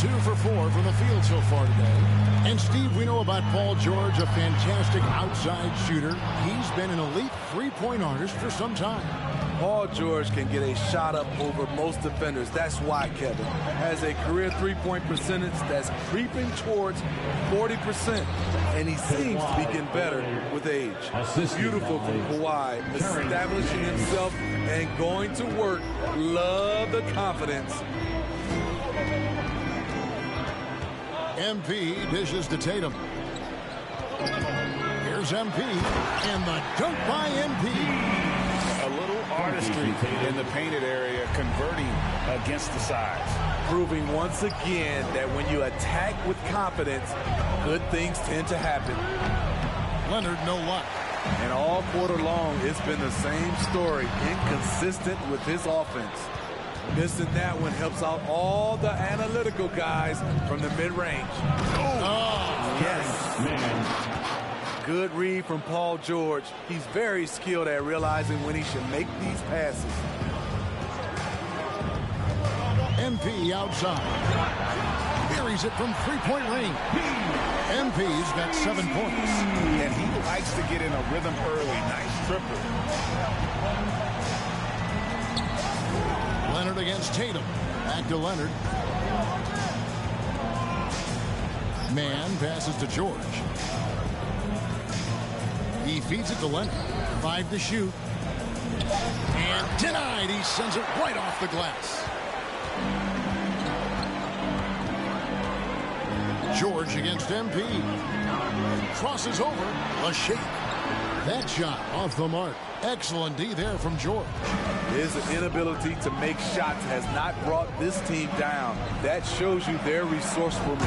2 for 4 from the field so far today. And, Steve, we know about Paul George, a fantastic outside shooter. He's been an elite three-point artist for some time. Paul George can get a shot up over most defenders. That's why Kevin has a career three-point percentage that's creeping towards 40%, and he seems to be getting better with age. Beautiful from Kawhi, establishing himself and going to work. Love the confidence. MP dishes to Tatum. Here's MP, and the dunk by MP. A little artistry in the painted area, converting against the size. Proving once again that when you attack with confidence, good things tend to happen. Leonard, no luck. And all quarter long, it's been the same story, inconsistent with his offense. Missing that one helps out all the analytical guys from the mid-range. Oh, yes. Man. Good read from Paul George. He's very skilled at realizing when he should make these passes. MP outside. Buries it from three-point range. MP's got 7 points. And he likes to get in a rhythm early. Nice triple. Leonard against Tatum. Back to Leonard. Man passes to George. He feeds it to Leonard. 5 to shoot. And denied. He sends it right off the glass. George against MP. Crosses over. A shake. That shot off the mark. Excellent D there from George. His inability to make shots has not brought this team down. That shows you their resourcefulness.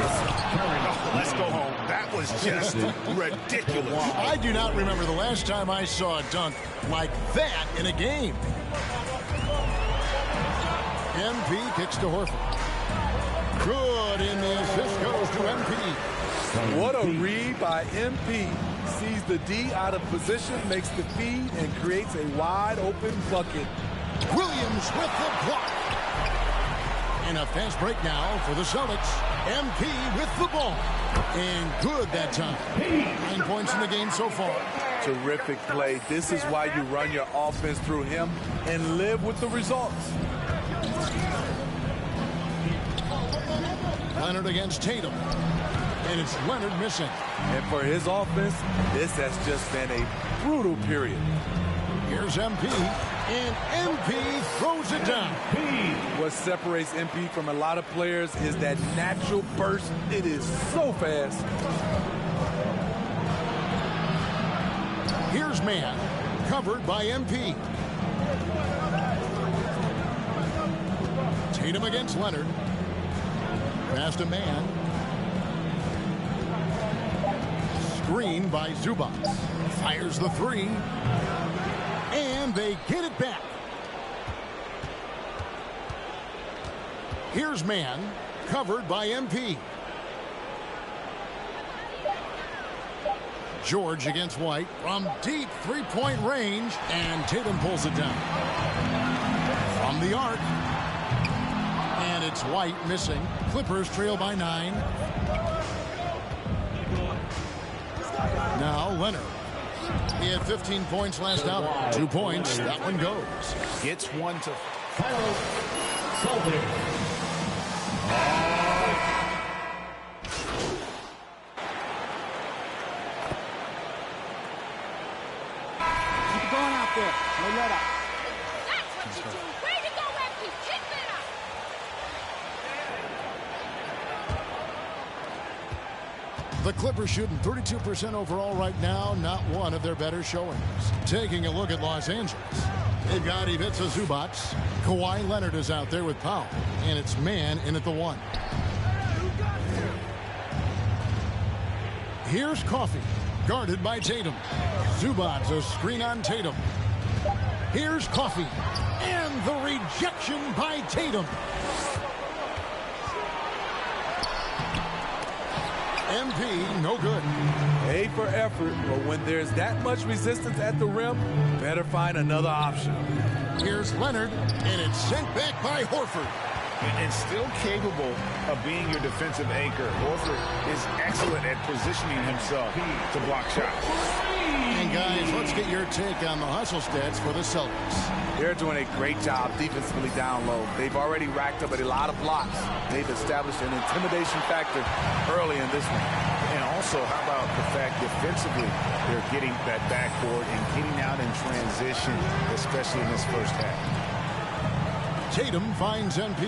Let's go home. That was just ridiculous. I do not remember the last time I saw a dunk like that in a game. MP kicks to Horford. Good, and the assist goes to MP. What a read by MP. Sees the D out of position, makes the feed, and creates a wide-open bucket. Williams with the block. And a fast break now for the Celtics. MP with the ball. And good that time. 9 points in the game so far. Terrific play. This is why you run your offense through him and live with the results. Leonard against Tatum. And it's Leonard missing. And for his offense, this has just been a brutal period. Here's MP. And MP throws it down. What separates MP from a lot of players is that natural burst. It is so fast. Here's Man, covered by MP. Tatum against Leonard. Pass to Man. Screen by Zubac. Fires the three. And they get it back. Here's Man, covered by MP. George against White from deep three-point range, and Tatum pulls it down. From the arc. And it's White missing. Clippers trail by 9. Now Leonard. He had 15 points last out. 2 points. That one goes. Gets one to Keep it going out there. No let up. That's what you do. Way to go, Empty. Keep it up. The Clippers shooting 32% overall right now. Not one of their better showings. Taking a look at Los Angeles. They've got Ivica Zubac. Kawhi Leonard is out there with Powell. And it's Man in at the 1. Here's Coffey. Guarded by Tatum. Zubac a screen on Tatum. Here's Coffey. And the rejection by Tatum. MP, no good. A for effort, but when there's that much resistance at the rim, better find another option. Here's Leonard, and it's sent back by Horford. and still capable of being your defensive anchor. Horford is excellent at positioning himself to block shots. And guys, let's get your take on the hustle stats for the Celtics. They're doing a great job defensively down low. They've already racked up a lot of blocks. They've established an intimidation factor early in this one. And also, how about the fact defensively, they're getting that backboard and getting out in transition, especially in this first half. Tatum finds MP.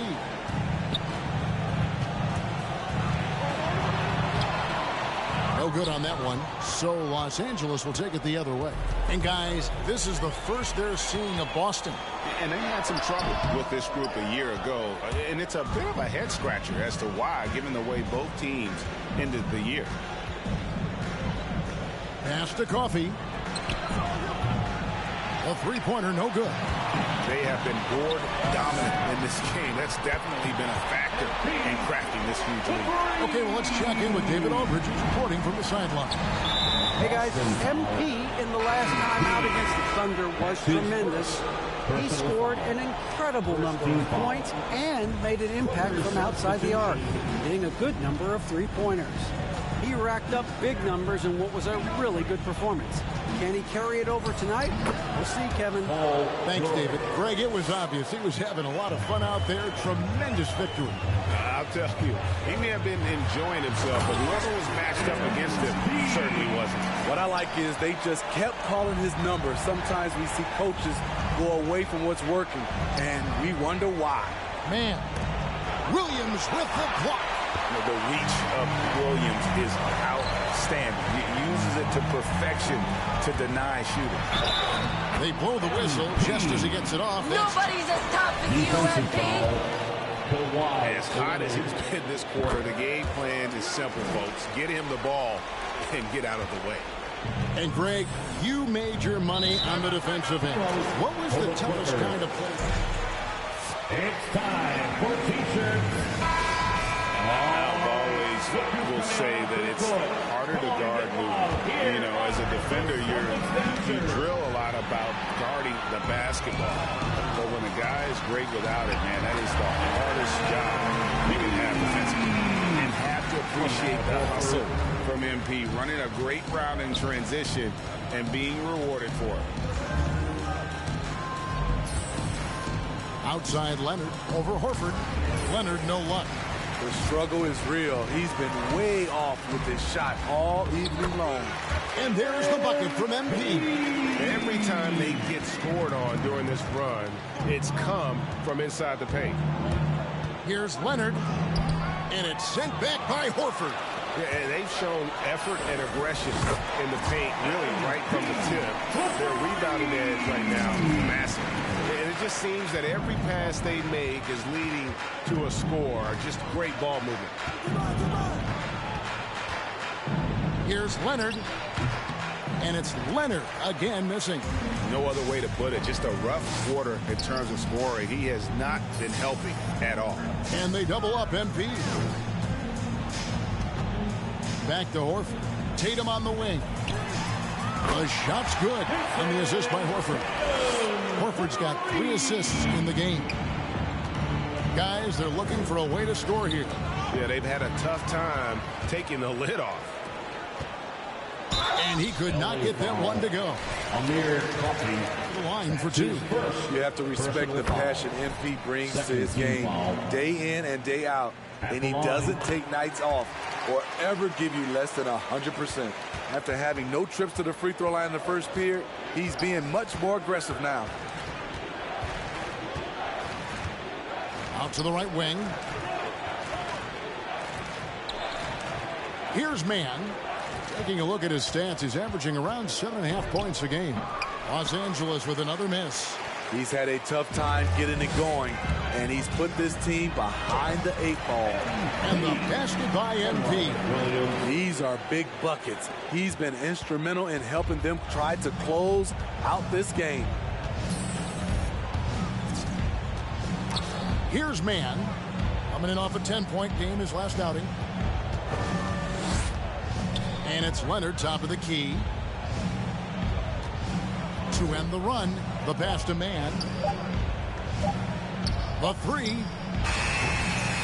No good on that one. So Los Angeles will take it the other way. And guys, this is the first they're seeing of Boston. And they had some trouble with this group a year ago. And it's a bit of a head scratcher as to why, given the way both teams ended the year. Pass to Coffee. A three-pointer, no good. They have been board dominant in this game. That's definitely been a factor in crafting this huge lead. Okay, well, let's check in with David Aldridge, who's reporting from the sideline. Hey, guys, MP in the last time out against the Thunder was tremendous. He scored an incredible number of points and made an impact from outside the arc, hitting a good number of three-pointers. He racked up big numbers in what was a really good performance. Can he carry it over tonight? We'll see, Kevin. Thanks, David. Greg, it was obvious. He was having a lot of fun out there. Tremendous victory. I'll tell you, he may have been enjoying himself, but whoever was matched up against him certainly wasn't. What I like is they just kept calling his number. Sometimes we see coaches go away from what's working, and we wonder why. Man, Williams with the block. The reach of Williams is outstanding. He uses it to perfection to deny shooting. They blow the whistle just as he gets it off. Nobody's as tough as you, MP. As hot as he's been this quarter, the game plan is simple, folks. Get him the ball and get out of the way. And Greg, you made your money on the defensive end. What was the toughest kind of play? It's time for T-shirts. I've always will say that it's harder to guard movement. You know, as a defender, you drill a lot about guarding the basketball. But when a guy is great without it, man, that is the hardest job you can have defensively. And have to appreciate the hustle from MP, running a great route in transition and being rewarded for it. Outside Leonard over Horford. Leonard, no luck. The struggle is real. He's been way off with his shot all evening long. And there's the bucket from MP. Every time they get scored on during this run, it's come from inside the paint. Here's Leonard. And it's sent back by Horford. Yeah, and they've shown effort and aggression in the paint really right from the tip. Their rebounding edge right now is massive. And it just seems that every pass they make is leading to a score. Just great ball movement. Here's Leonard. And it's Leonard again missing. No other way to put it. Just a rough quarter in terms of scoring. He has not been helping at all. And they double up MP. Back to Horford. Tatum on the wing. The shot's good. And the assist by Horford. Horford's got 3 assists in the game. Guys, they're looking for a way to score here. Yeah, they've had a tough time taking the lid off. And he could not get that one to go. Amir Coffee. The line for 2. You have to respect the passion MP brings to his game day in and day out. And he doesn't take nights off or ever give you less than 100%. After having no trips to the free throw line in the first period, he's being much more aggressive now. Out to the right wing. Here's Mann. Taking a look at his stats, he's averaging around 7.5 points a game. Los Angeles with another miss. He's had a tough time getting it going, and he's put this team behind the 8 ball. And the basket by MP. These are big buckets. He's been instrumental in helping them try to close out this game. Here's Mann. Coming in off a 10-point game his last outing. And it's Leonard, top of the key. To end the run, the pass to Mann. The 3.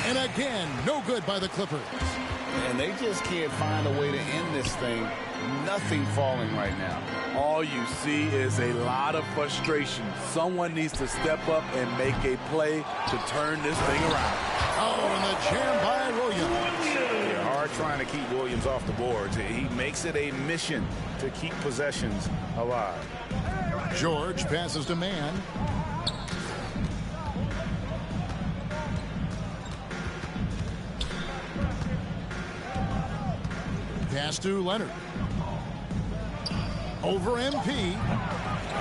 And again, no good by the Clippers. And they just can't find a way to end this thing. Nothing falling right now. All you see is a lot of frustration. Someone needs to step up and make a play to turn this thing around. Oh, and the jam by Williams. Yeah, hard trying to keep Williams off the boards. He makes it a mission to keep possessions alive. George passes to Mann. Pass to Leonard. Over MP.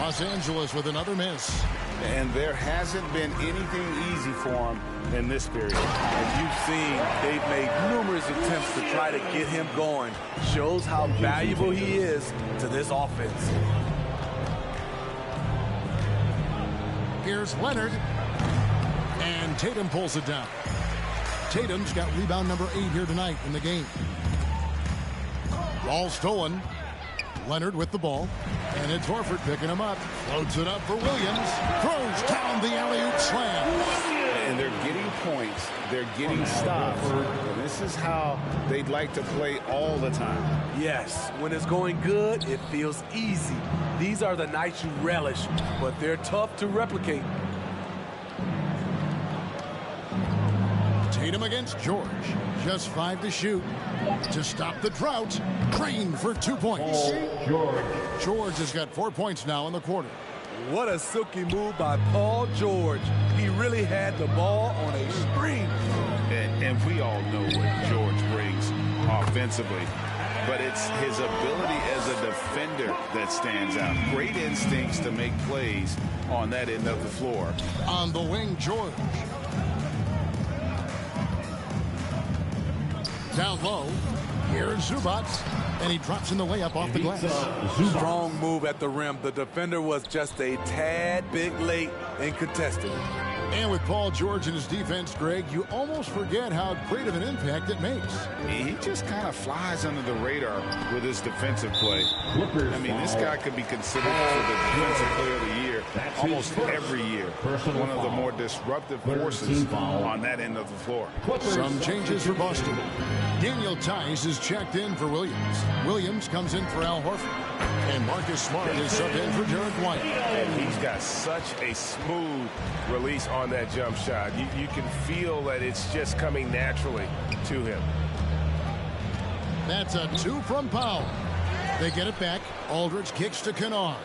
Los Angeles with another miss. And there hasn't been anything easy for him in this period. As you've seen, they've made numerous attempts to try to get him going. Shows how valuable he is to this offense. Here's Leonard. And Tatum pulls it down. Tatum's got rebound number 8 here tonight in the game. Ball stolen. Leonard with the ball. And it's Horford picking him up. Floats it up for Williams. Throws down the alley-oop slam. And they're getting points. They're getting stops. And this is how they'd like to play all the time. Yes, when it's going good, it feels easy. These are the nights you relish, but they're tough to replicate. Tatum against George. Just 5 to shoot. To stop the drought, Crane for 2 points. George has got 4 points now in the quarter. What a silky move by Paul George. He really had the ball on a string. And we all know what George brings offensively. But it's his ability as a defender that stands out. Great instincts to make plays on that end of the floor. On the wing, George. Down low. Here's Zubac. And he drops in the layup off the glass. Strong move at the rim. The defender was just a tad bit late in contesting. And with Paul George in his defense, Greg, you almost forget how great of an impact it makes. He just kind of flies under the radar with his defensive play. I mean, this guy could be considered for the defensive player of the year almost every year. One of the more disruptive forces on that end of the floor. Some changes for Boston. Daniel Tice is checked in for Williams. Williams comes in for Al Horford. And Marcus Smart is subbed in for Derek White. And he's got such a smooth release on that jump shot. You can feel that it's just coming naturally to him. That's a 2 from Powell. They get it back. Aldridge kicks to Kennard.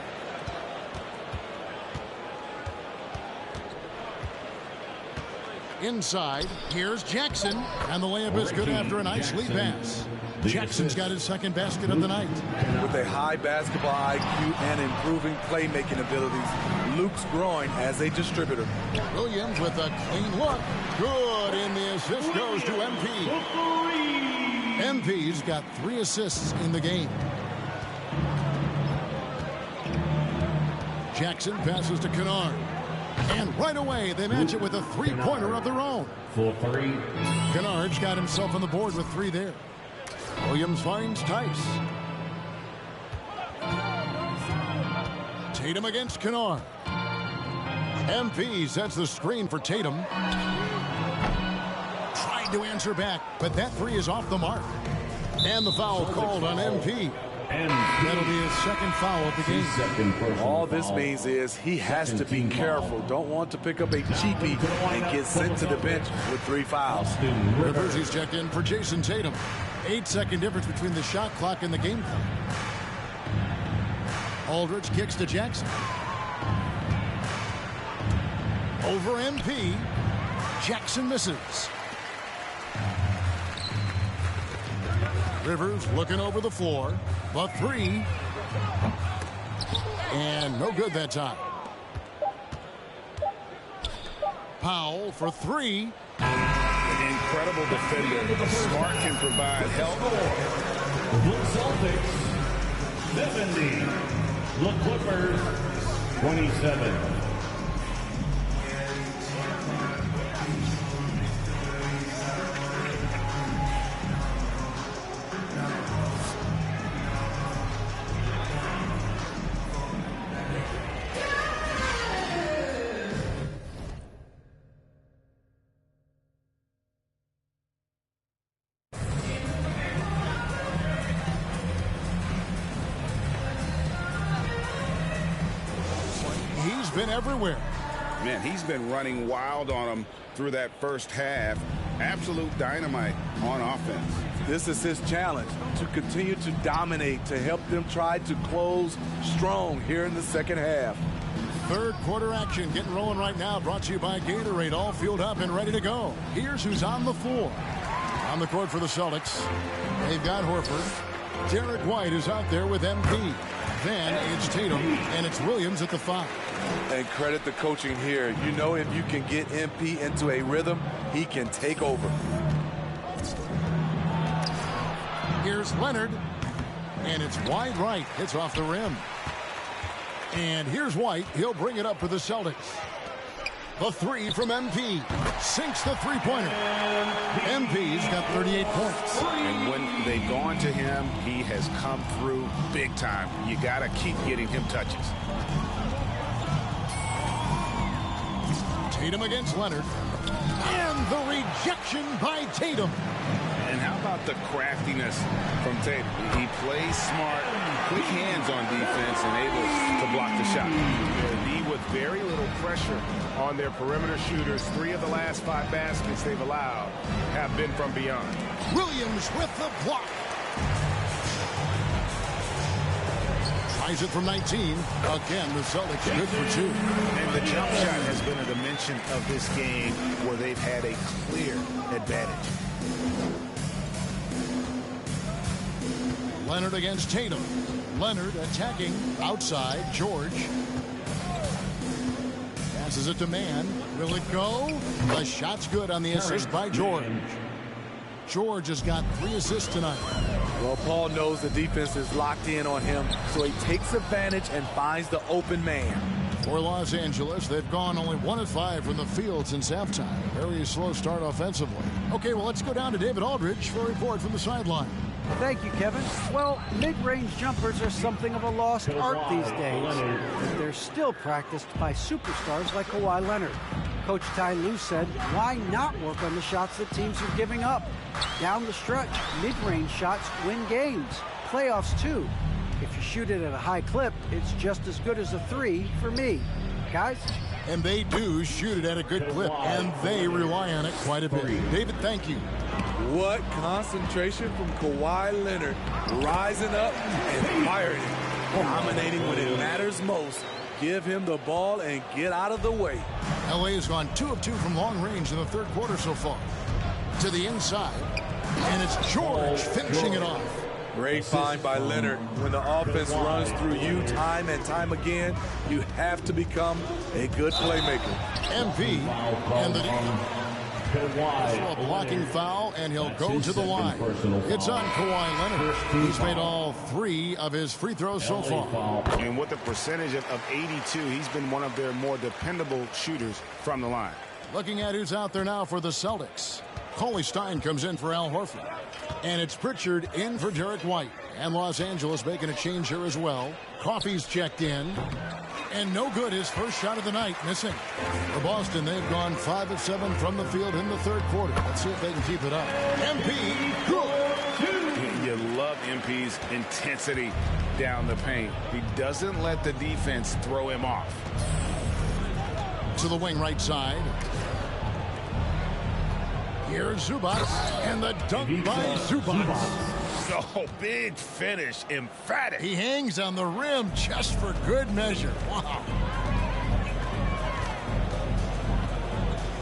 Inside, here's Jackson. And the layup is good after a nice lead pass. Jackson's got his second basket of the night. With a high basketball IQ and improving playmaking abilities, Luke's growing as a distributor. Williams with a clean look. Good, and the assist goes to MP. MP's got 3 assists in the game. Jackson passes to Kennard. And right away, they match it with a 3-pointer of their own. For 3. Kennard's got himself on the board with 3 there. Williams finds Tice. Tatum against Kennard. MP sets the screen for Tatum. Tried to answer back, but that 3 is off the mark. And the foul called on MP. And that'll be his second foul of the game. All this means is he has to be careful. Don't want to pick up a cheapie and get sent to the bench with 3 fouls. Rivers is checked in for Jason Tatum. 8-second difference between the shot clock and the game clock. Aldridge kicks to Jackson. Over MP. Jackson misses. Rivers looking over the floor. The 3. And no good that time. Powell for 3. An incredible defender. Smart can provide help. The Celtics, 70. The Clippers, 27. been everywhere. Man, he's been running wild on them through that first half. Absolute dynamite on offense. This is his challenge, to continue to dominate, to help them try to close strong here in the second half. Third quarter action getting rolling right now, brought to you by Gatorade, all fueled up and ready to go. Here's who's on the floor. On the court for the Celtics, they've got Horford. Derek White is out there with MP. Then it's Tatum, and it's Williams at the 5. And credit the coaching here. You know, if you can get MP into a rhythm, he can take over. Here's Leonard, and it's wide right. Hits off the rim. And here's White. He'll bring it up for the Celtics. The 3 from MP. Sinks the three-pointer. MP's got 38 points. And when they've gone to him, he has come through big time. You got to keep getting him touches. Tatum against Leonard. And the rejection by Tatum. And how about the craftiness from Tatum? He plays smart, quick hands on defense, and able to block the shot. D with very little pressure on their perimeter shooters. 3 of the last 5 baskets they've allowed have been from beyond. Williams with the block. Tries it from 19. Again, the Celtics good for 2. And the jump shot has been a dimension of this game where they've had a clear advantage. Leonard against Tatum. Leonard attacking outside. George. Passes it to Mann. Will it go? The shot's good on the assist by George. George has got 3 assists tonight. Well, Paul knows the defense is locked in on him, so he takes advantage and finds the open man. For Los Angeles, they've gone only 1 of 5 from the field since halftime. Very slow start offensively. Okay, well, let's go down to David Aldridge for a report from the sideline. Thank you, Kevin. Well, mid-range jumpers are something of a lost art these days, but they're still practiced by superstars like Kawhi Leonard. Coach Ty Lue said, why not work on the shots that teams are giving up? Down the stretch, mid-range shots win games. Playoffs, too. If you shoot it at a high clip, it's just as good as a 3 for me. Guys? And they do shoot it at a good clip, and they rely on it quite a bit. David, thank you. What concentration from Kawhi Leonard, rising up and firing it. Dominating when it matters most. Give him the ball and get out of the way. LA has gone 2 of 2 from long range in the third quarter so far. To the inside, and it's George finishing it off. Great find by Leonard. When the offense runs through you time and time again, you have to become a good playmaker. MP and the a blocking foul, and he'll go to the line. It's on Kawhi Leonard. He's made all 3 of his free throws so far. And with a percentage of 82, he's been one of their more dependable shooters from the line. Looking at who's out there now for the Celtics. Cauley Stein comes in for Al Horford. And it's Pritchard in for Derek White. And Los Angeles making a change here as well. Coffey's checked in. And no good, his first shot of the night, missing. For Boston, they've gone 5 of 7 from the field in the third quarter. Let's see if they can keep it up. MP, good. You love MP's intensity down the paint. He doesn't let the defense throw him off. To the wing right side. Here's Zubac, and the dunk by Zubac. So big finish, emphatic. He hangs on the rim just for good measure. Wow.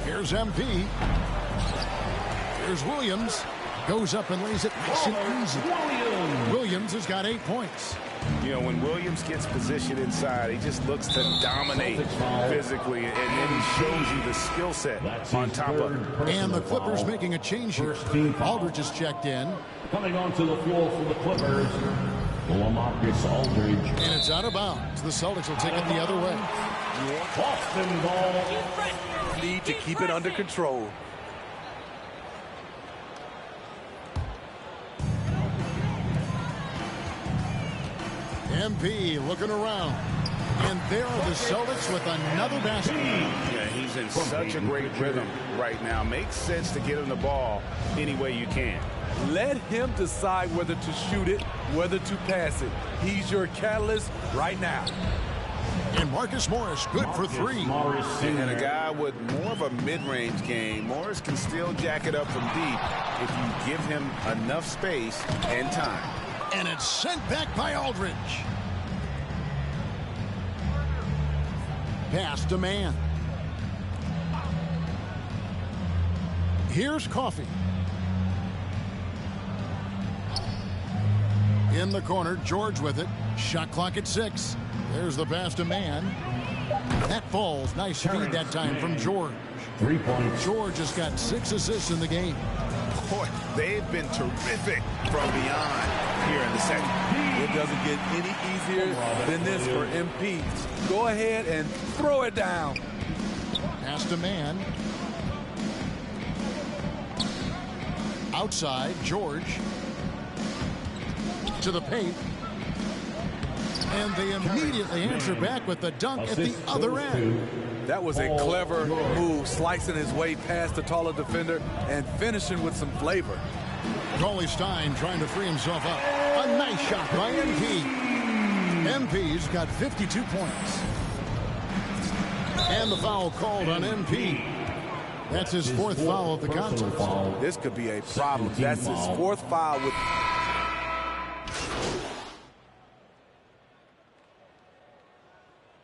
Here's MP. Here's Williams. Goes up and lays it nice and easy. Williams has got 8 points. You know, when Williams gets positioned inside, he just looks to dominate physically, and then he shows you the skill set on top of it. And the Clippers making a change here. Aldridge is checked in. Coming onto the floor for the Clippers, LaMarcus Aldridge. And it's out of bounds. The Celtics will take it the other way. Boston ball. Need to keep it under control. MP looking around. And there are the Celtics with another basket. Yeah, he's in such a great rhythm right now. Makes sense to get him the ball any way you can. Let him decide whether to shoot it, whether to pass it. He's your catalyst right now. And Marcus Morris, good for 3. And a guy with more of a mid-range game, Morris can still jack it up from deep if you give him enough space and time. And it's sent back by Aldridge. Pass to Mann. Here's Coffey. In the corner, George with it. Shot clock at 6. There's the pass to Mann. That falls. Nice feed that time from George. 3 points. George has got 6 assists in the game. Boy, they've been terrific from beyond here in the second. It doesn't get any easier than this for MP. Go ahead and throw it down. Pass to Mann. Outside, George. To the paint. And they immediately answer back with the dunk at the other end. That was a clever move, slicing his way past the taller defender and finishing with some flavor. Cauley-Stein trying to free himself up. A nice shot by MP. MP's got 52 points. And the foul called on MP. That's his 4th foul of the contest. This could be a problem. That's his 4th foul with...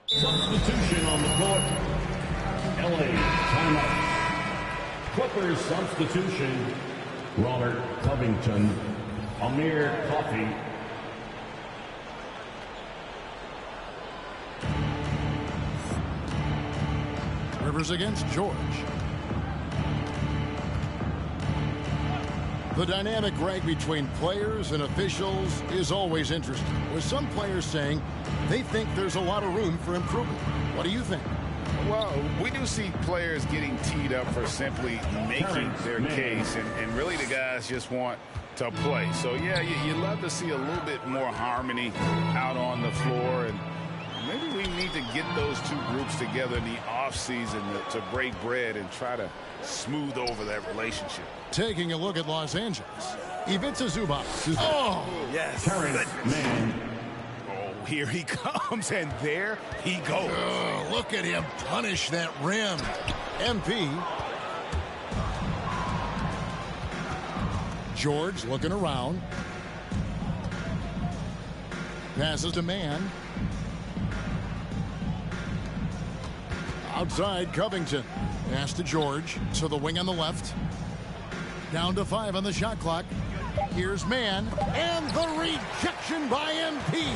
Substitution on the court. LA timeout. Clippers substitution. Robert Covington. Amir Coffey. Rivers against George. The dynamic rag between players and officials is always interesting, with some players saying they think there's a lot of room for improvement. What do you think? Well, we do see players getting teed up for simply making their case, and really the guys just want to play. So, yeah, you love to see a little bit more harmony out on the floor, and maybe we need to get those two groups together in the offseason to break bread and try to smooth over that relationship. Taking a look at Los Angeles. Ivica Zubac. Oh, yes. Man. Oh, here he comes, and there he goes. Look at him punish that rim. MP. George looking around. Passes to Mann. Outside, Covington. Pass to George. To the wing on the left. Down to 5 on the shot clock. Here's Mann. And the rejection by MP.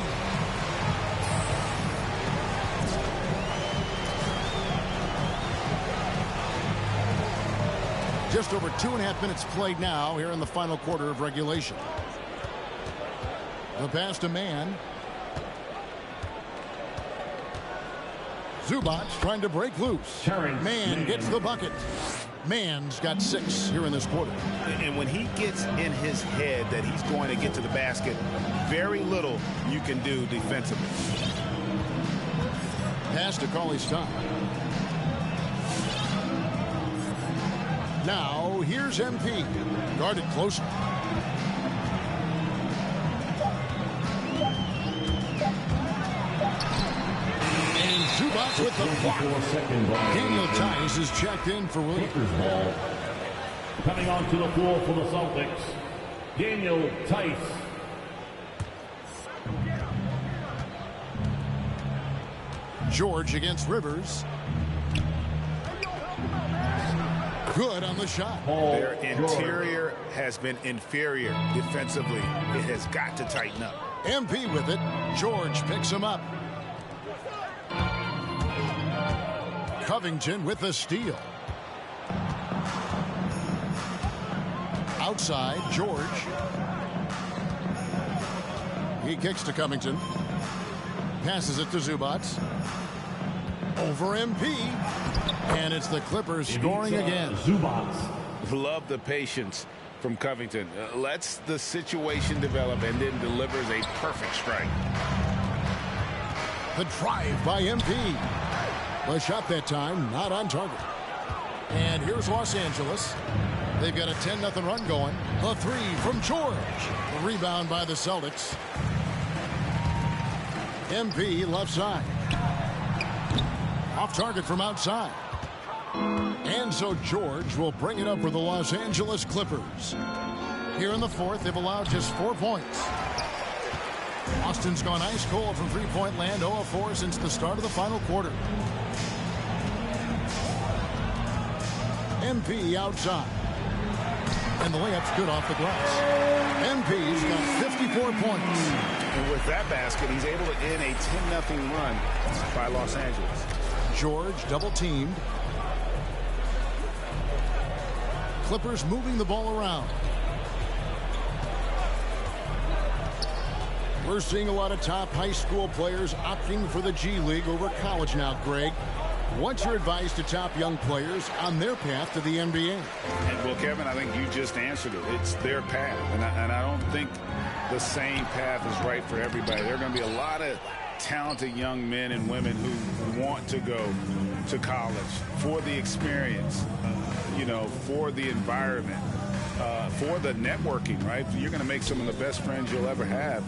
Just over 2.5 minutes played now here in the final quarter of regulation. The pass to Mann. Zubac trying to break loose. Mann gets the bucket. Mann's got 6 here in this quarter. And when he gets in his head that he's going to get to the basket, very little you can do defensively. Pass to Cauley-Stein. Now, here's MP. Guarded closer. And Zubac with the block. Daniel Tice is checked in for Williams. Ball. Coming onto the floor for the Celtics, Daniel Tice. George against Rivers. Good on the shot. Their interior has been inferior defensively. It has got to tighten up. MP with it. George picks him up. Covington with the steal. Outside, George. He kicks to Covington. Passes it to Zubac. Over MP. And it's the Clippers scoring again. Zubac. Love the patience from Covington. Lets the situation develop and then delivers a perfect strike. The drive by MP. The shot that time, not on target. And here's Los Angeles. They've got a 10-0 run going. The 3 from George. The rebound by the Celtics. MP left side. Off target from outside. And so George will bring it up for the Los Angeles Clippers. Here in the fourth, they've allowed just 4 points. Austin's gone ice cold from three-point land, 0 of 4 since the start of the final quarter. MP outside. And the layup's good off the glass. MP's got 54 points. And with that basket, he's able to end a 10-0 run by Los Angeles. George double-teamed. Clippers moving the ball around. We're seeing a lot of top high school players opting for the G League over college now, Greg. What's your advice to top young players on their path to the NBA? Well, Kevin, I think you just answered it. It's their path. And I don't think the same path is right for everybody. There are going to be a lot of talented young men and women who want to go to college for the experience, for the environment, for the networking, right? You're going to make some of the best friends you'll ever have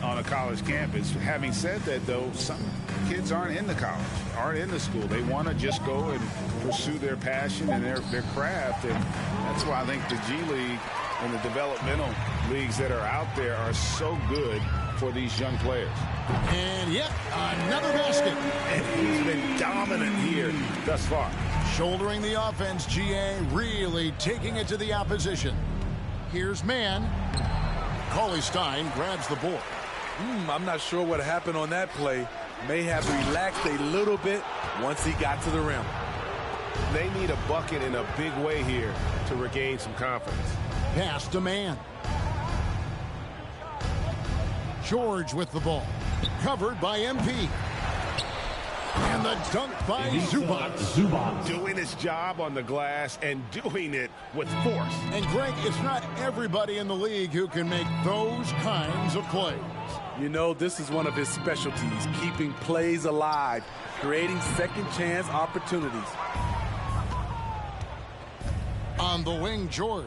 on a college campus. Having said that, though, some kids aren't in the college, aren't in the school. They want to just go and pursue their passion and their craft, and that's why I think the G League and the developmental leagues that are out there are so good for these young players. And yet another basket. And he's been dominant here thus far. Shouldering the offense, GA really taking it to the opposition. Here's Mann. Cauley-Stein grabs the board. I'm not sure what happened on that play. May have relaxed a little bit once he got to the rim. They need a bucket in a big way here to regain some confidence. Pass to Mann. George with the ball. Covered by MP. And the dunk by Zubac. Doing his job on the glass and doing it with force. And Greg, it's not everybody in the league who can make those kinds of plays. This is one of his specialties, keeping plays alive, creating second chance opportunities. On the wing, George.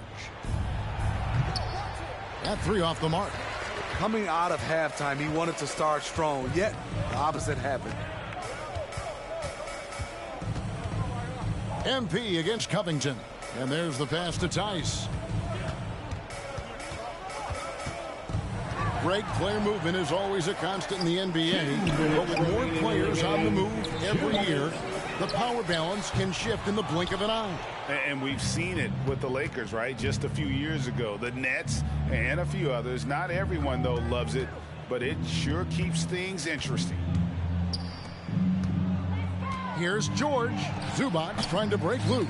That three off the mark. Coming out of halftime, he wanted to start strong, yet the opposite happened. MP against Covington. And there's the pass to Tice. Greg, player movement is always a constant in the NBA. But with more players on the move every year, the power balance can shift in the blink of an eye. And we've seen it with the Lakers, right? Just a few years ago. The Nets and a few others. Not everyone, though, loves it. But it sure keeps things interesting. Here's George. Zubac trying to break loose.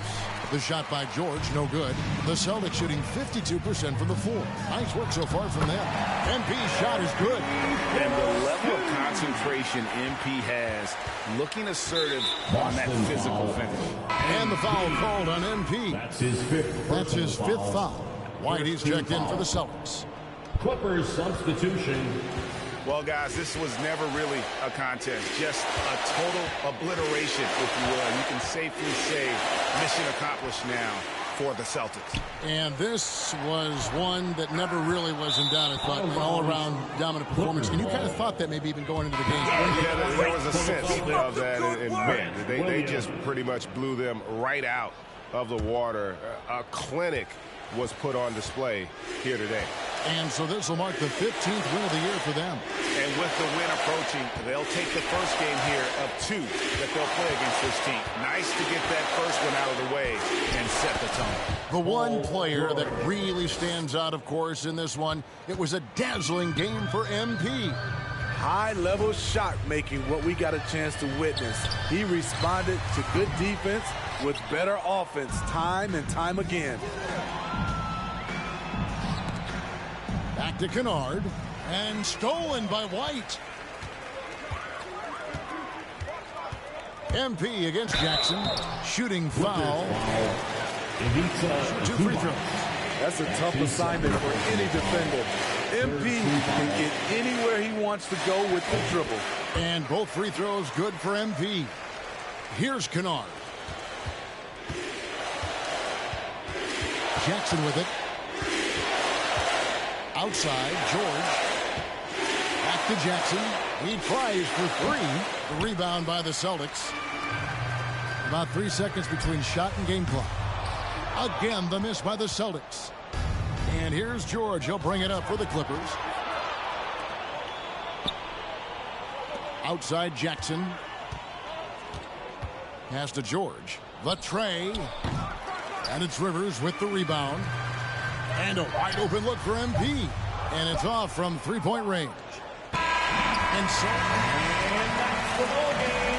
The shot by George, no good. The Celtics shooting 52% from the floor. Nice work so far from them. MP's shot is good. And the level of concentration MP has, looking assertive on that physical finish. And the foul called on MP. That's his fifth foul. Whitey's checked in for the Celtics. Clippers substitution. Well, guys, this was never really a contest, just a total obliteration, if you will. You can safely say mission accomplished now for the Celtics. And this was one that never really was in doubt. I thought an all-around dominant performance. And you kind of thought that maybe even going into the game. Yeah, there was a sense of that in men. They just pretty much blew them right out of the water. A clinic was put on display here today. And so this will mark the 15th win of the year for them. And with the win approaching, they'll take the first game here of 2 that they'll play against this team. Nice to get that first one out of the way and set the tone. The one player that really stands out, of course, in this one, it was a dazzling game for MP. High-level shot making, what we got a chance to witness. He responded to good defense with better offense time and time again. Back to Kennard, and stolen by White. MP against Jackson, shooting foul. 2 free throws. That's a tough assignment for any defender. MP can get anywhere he wants to go with the dribble. And both free throws good for MP. Here's Kennard. Jackson with it. Outside, George. Back to Jackson. He tries for 3. The rebound by the Celtics. About 3 seconds between shot and game clock. Again, the miss by the Celtics. And here's George. He'll bring it up for the Clippers. Outside Jackson. Pass to George. The tray. And it's Rivers with the rebound. And a wide open look for MP. And it's off from three-point range. And so... And that's the ball game.